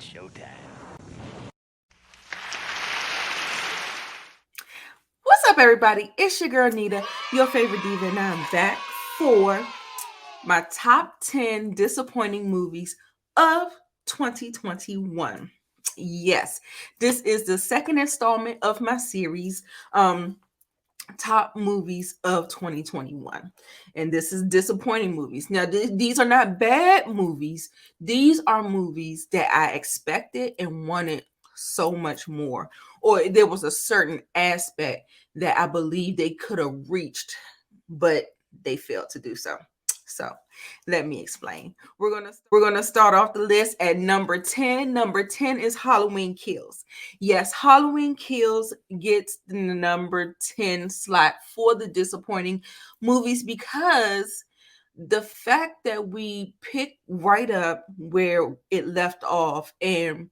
showtime. What's up, everybody? It's your girl Nita, your favorite diva, and I'm back for my top 10 disappointing movies of 2021. Yes, this is the second installment of my series, top movies of 2021. And this is disappointing movies. Now, these are not bad movies, these are movies that I expected and wanted so much more, or there was a certain aspect that I believe they could have reached, but they failed to do so. So let me explain. We're gonna start off the list at number 10. Number 10 is Halloween Kills. Yes, Halloween Kills gets the number 10 slot for the disappointing movies because the fact that we picked right up where it left off and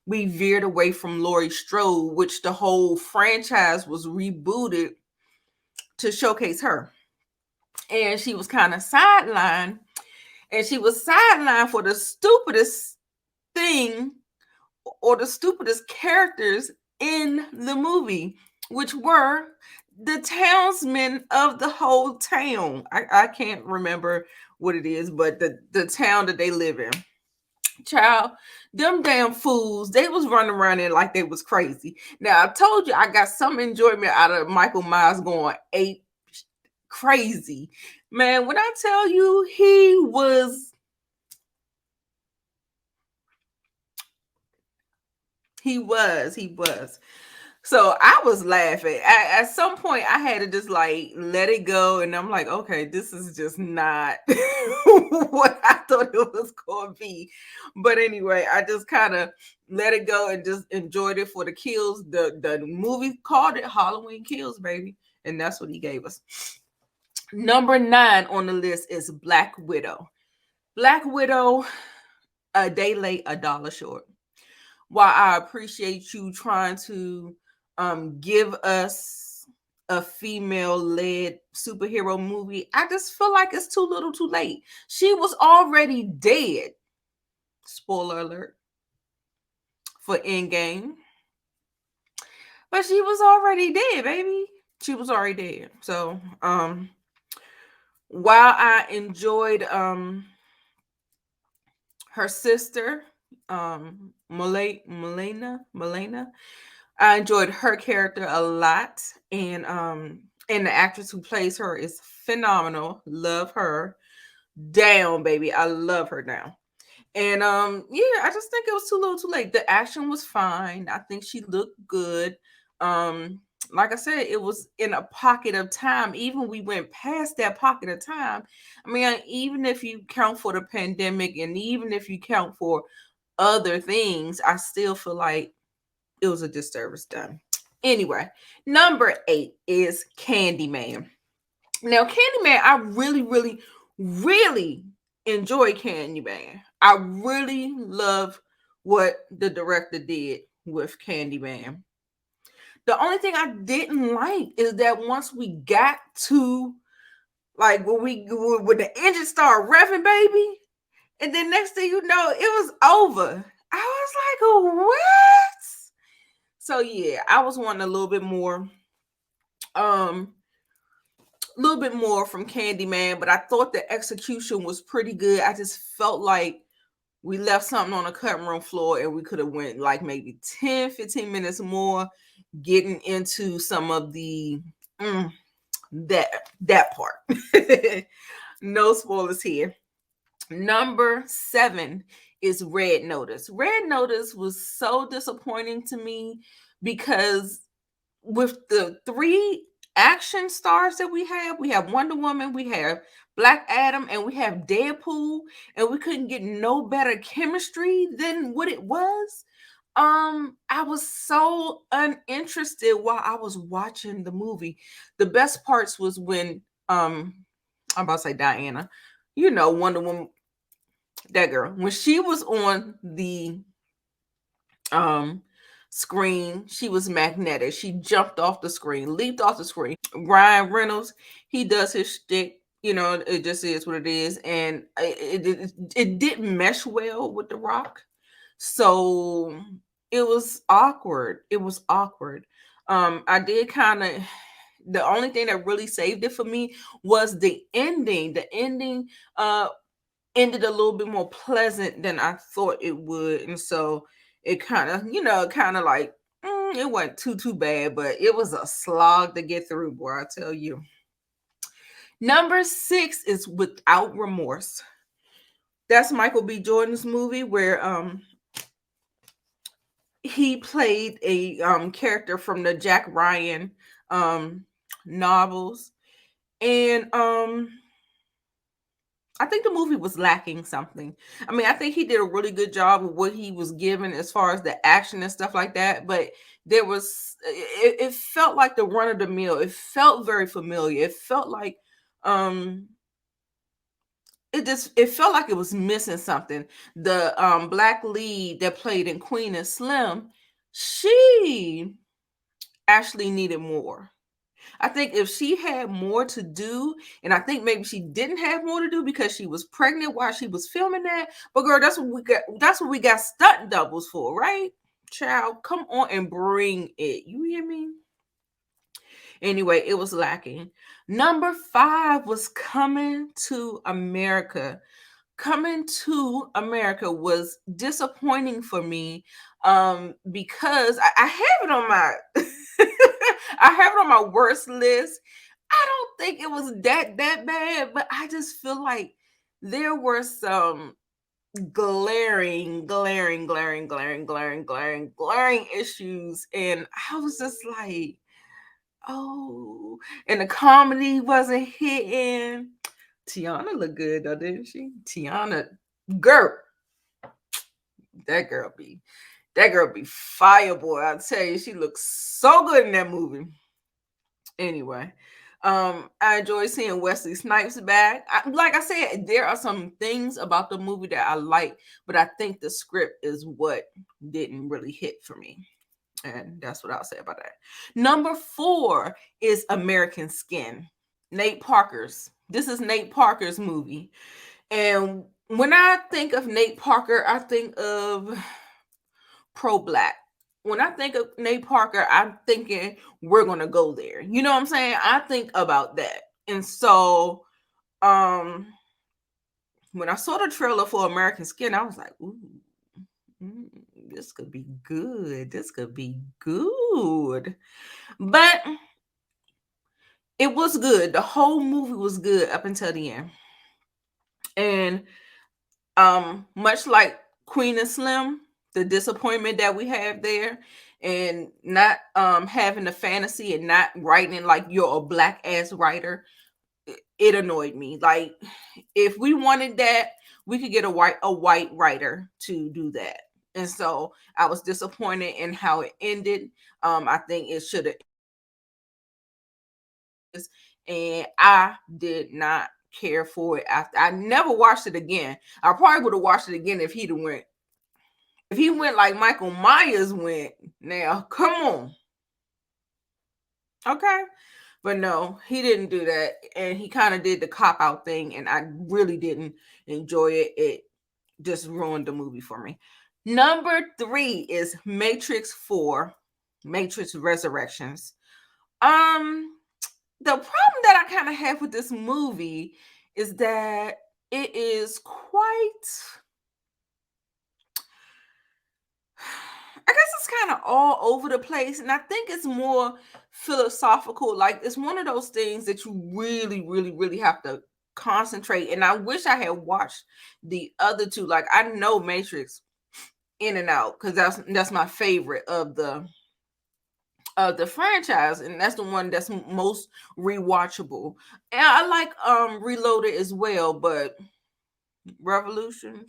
we veered away from Laurie Strode, which the whole franchise was rebooted to showcase her. And she was kind of sidelined, and she was sidelined for the stupidest thing or the stupidest characters in the movie, which were the townsmen of the whole town. I can't remember what it is, but the town that they live in. Child, them damn fools, they was running around there like they was crazy. Now, I told you I got some enjoyment out of Michael Myers going ape crazy. Man, when I tell you he was. So I was laughing. At some point, I had to just like let it go, and I'm like, okay, this is just not what I thought it was going to be. But anyway, I just kind of let it go and just enjoyed it for the kills. The movie called it Halloween Kills, baby, and that's what he gave us. Number 9 on the list is Black Widow. Black Widow, a day late, a dollar short. While I appreciate you trying to give us a female led superhero movie, I just feel like it's too little too late. She was already dead. Spoiler alert for Endgame. But she was already dead, baby. She was already dead. So while I enjoyed her sister, Melena, I enjoyed her character a lot, and the actress who plays her is phenomenal. Love her down, baby. I love her now. And yeah, I just think it was too little, too late. The action was fine. I think she looked good. Um, like I said, it was in a pocket of time. Even we went past that pocket of time. I mean, even if you count for the pandemic, and even if you count for other things, I still feel like it was a disservice done. Anyway, number 8 is Candyman. Now, Candyman, I really, really, really enjoy Candyman. I really love what the director did with Candyman. The only thing I didn't like is that once we got to like when the engine started revving, baby, and then next thing you know, it was over. I was like, what? So yeah, I was wanting um, a little bit more from Candyman, but I thought the execution was pretty good. I just felt like we left something on the cutting room floor and we could have went like maybe 10, 15 minutes more getting into some of the mm, that part. No spoilers here. Number 7 is Red Notice. Red Notice was so disappointing to me because with the 3 action stars that we have Wonder Woman, we have Black Adam, and we have Deadpool, and we couldn't get no better chemistry than what it was. I was so uninterested while I was watching the movie. The best parts was when I'm about to say Diana, Wonder Woman, that girl, when she was on the um screen, she was magnetic. She jumped off the screen, leaped off the screen. Ryan Reynolds, he does his shtick. It just is what it is, and it didn't mesh well with The Rock. So it was awkward. It was awkward. I did kind of, the only thing that really saved it for me was the ending. The ending ended a little bit more pleasant than I thought it would. And so it kind of, kind of like, it wasn't too bad, but it was a slog to get through, boy, I tell you. Number 6 is Without Remorse. That's Michael B. Jordan's movie where he played a character from the Jack Ryan um novels. And I think the movie was lacking something. I mean, I think he did a really good job of what he was given as far as the action and stuff like that, but there was it felt like the run of the mill. It felt very familiar. It felt like um it felt like it was missing something. The black lead that played in Queen and Slim, she actually needed more. I think if she had more to do, and I think maybe she didn't have more to do because she was pregnant while she was filming that. But girl, that's what we got. That's what we got stunt doubles for, right? Child, come on and bring it. You hear me? Anyway, it was lacking. Number 5 was Coming to America. Coming to America was disappointing for me because I have it on my I have it on my worst list. I don't think it was that bad, but I just feel like there were some glaring issues, and I was just like, oh, and the comedy wasn't hitting. Tiana looked good though, didn't she? Tiana, girl, that girl be fire, boy. I tell you, she looks so good in that movie. Anyway, I enjoy seeing Wesley Snipes back. Like I said, there are some things about the movie that I like, but I think the script is what didn't really hit for me. And that's what I'll say about that. Number 4 is American Skin. Nate Parker's. This is Nate Parker's movie. And when I think of Nate Parker, I think of pro black. When I think of Nate Parker, I'm thinking we're gonna go there. You know what I'm saying? I think about that. And so um when I saw the trailer for American Skin, I was like, ooh, mm, this could be good. This could be good. But it was good. The whole movie was good up until the end. And much like Queen and Slim, the disappointment that we have there, and not having the fantasy and not writing it like you're a black ass writer, it annoyed me. Like, if we wanted that, we could get a white writer to do that. And so I was disappointed in how it ended. I think it should have, and I did not care for it. After, I never watched it again. I probably would have watched it again if he'd went. If he went like Michael Myers went. Now, come on. Okay. But no, he didn't do that. And he kind of did the cop out thing. And I really didn't enjoy it. It just ruined the movie for me. Number 3 is Matrix 4, Matrix Resurrections. The problem that I kind of have with this movie is that it is quite, I guess it's kind of all over the place. And I think it's more philosophical. Like, it's one of those things that you really have to concentrate. And I wish I had watched the other two. Like, I know Matrix in and out because that's my favorite of the franchise, and that's the one that's most rewatchable. And I like Reloaded as well, but Revolution.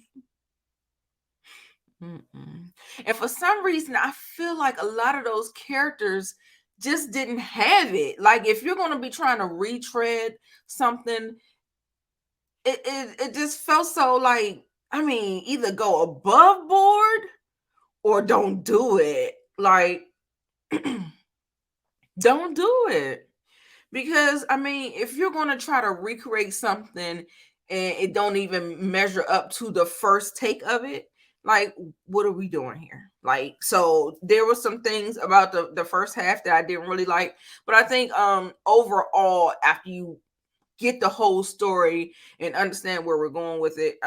Mm-mm. And for some reason, I feel like a lot of those characters just didn't have it. Like, if you're going to be trying to retread something, it just felt so like, I mean, either go above board or don't do it. Like, don't do it. Because I mean, if you're going to try to recreate something and it don't even measure up to the first take of it, Like, what are we doing here? Like, so there were some things about the first half that I didn't really like, but I think overall, after you get the whole story and understand where we're going with it,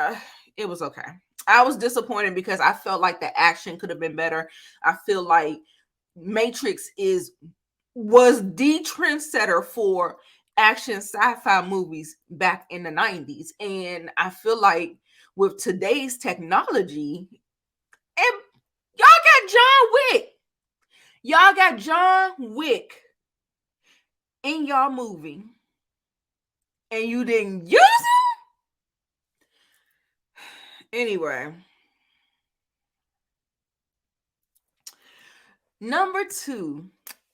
it was okay. I was disappointed because I felt like the action could have been better. I feel like Matrix was the trendsetter for action sci-fi movies back in the 90s, and I feel like with today's technology, and y'all got John Wick in y'all movie, and you didn't use him anyway. Number 2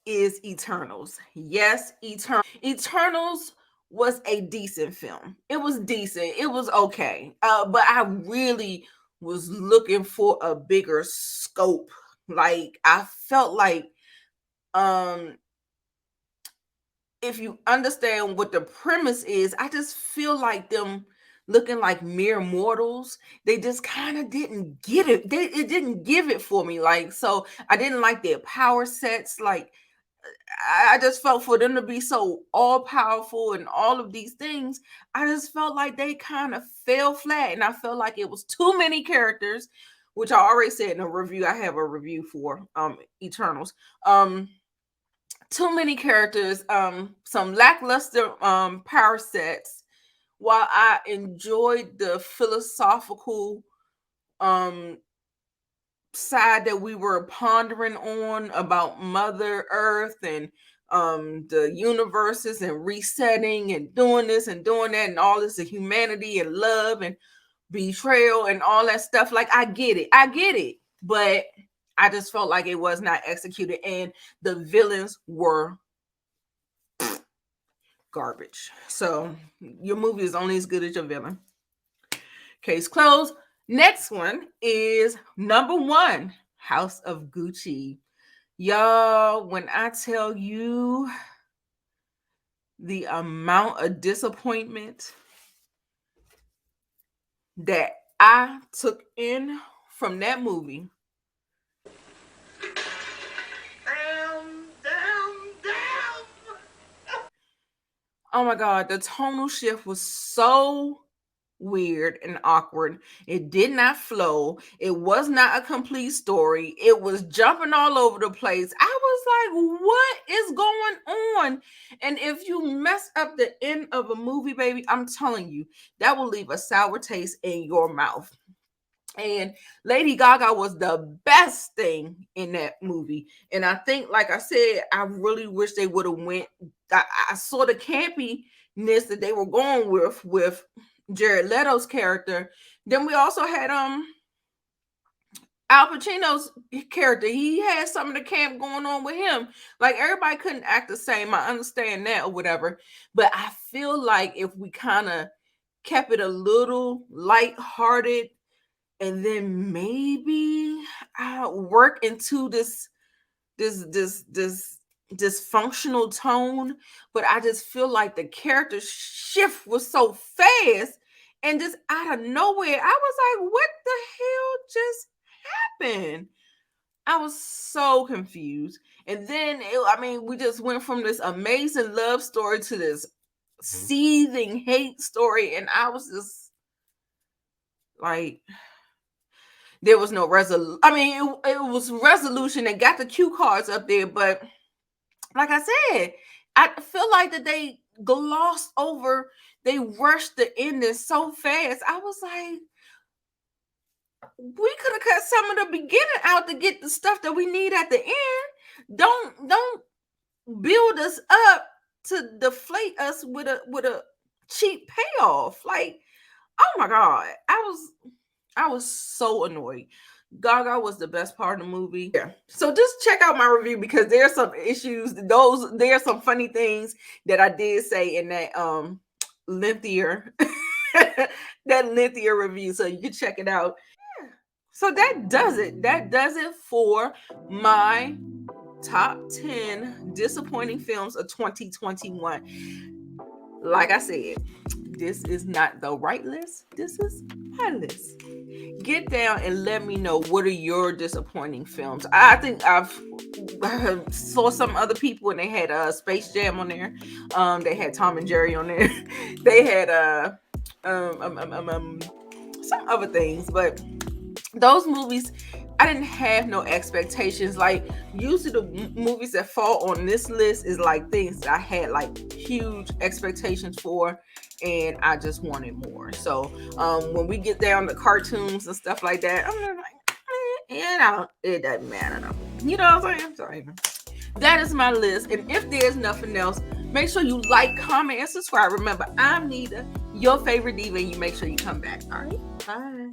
is Eternals. Yes, Eternals was a decent film. It was decent. It was okay. But I really was looking for a bigger scope. Like, I felt like um if you understand what the premise is, I just feel like them looking like mere mortals, they just kind of didn't get it. It didn't give it for me. Like, so I didn't like their power sets. Like, I just felt for them to be so all powerful and all of these things, I just felt like they kind of fell flat. And I felt like it was too many characters, which I already said in a review. I have a review for Eternals. Too many characters, some lackluster power sets. While I enjoyed the philosophical um side that we were pondering on about Mother Earth and the universes and resetting and doing this and doing that and all this of humanity and love and betrayal and all that stuff, like, I get it, but I just felt like it was not executed, and the villains were garbage. So your movie is only as good as your villain. Case closed. Next one is number 1, House of Gucci. Y'all, when I tell you the amount of disappointment that I took in from that movie. Oh my God, the tonal shift was so weird and awkward. It did not flow. It was not a complete story. It was jumping all over the place. I was like, what is going on? And if you mess up the end of a movie, baby, I'm telling you, that will leave a sour taste in your mouth. And Lady Gaga was the best thing in that movie. And I think, like I said, I really wish they would have went. I saw the campiness that they were going with Jared Leto's character. Then we also had Al Pacino's character. He had some of the camp going on with him. Like, everybody couldn't act the same. I understand that or whatever. But I feel like if we kind of kept it a little lighthearted, and then maybe work into this dysfunctional tone. But I just feel like the character shift was so fast, and just out of nowhere, I was like, what the hell just happened? I was so confused. And then we just went from this amazing love story to this seething hate story, and I was just like, there was no resolution. It was resolution and got the cue cards up there, but like I said, I feel like that they glossed over, they rushed the ending so fast. I was like, we could have cut some of the beginning out to get the stuff that we need at the end. Don't build us up to deflate us with a cheap payoff. Like, oh my God, I was so annoyed. Gaga was the best part of the movie. Yeah. So just check out my review, because there are some issues. There are some funny things that I did say in that lengthier that lengthier review. So you can check it out. Yeah. So that does it. That does it for my top 10 disappointing films of 2021. Like I said, this is not the right list. This is my list. get down and let me know, what are your disappointing films. I think I've saw some other people and they had Space Jam on there. They had Tom and Jerry on there. They had some other things, but those movies, I didn't have no expectations. Like, usually the movies that fall on this list is like things that I had like huge expectations for, and I just wanted more. So when we get down to cartoons and stuff like that, I'm like, it doesn't matter though. You know what I'm saying? Sorry. That is my list. And if there's nothing else, make sure you like, comment, and subscribe. Remember, I'm Nita, your favorite diva, and you make sure you come back. All right, bye.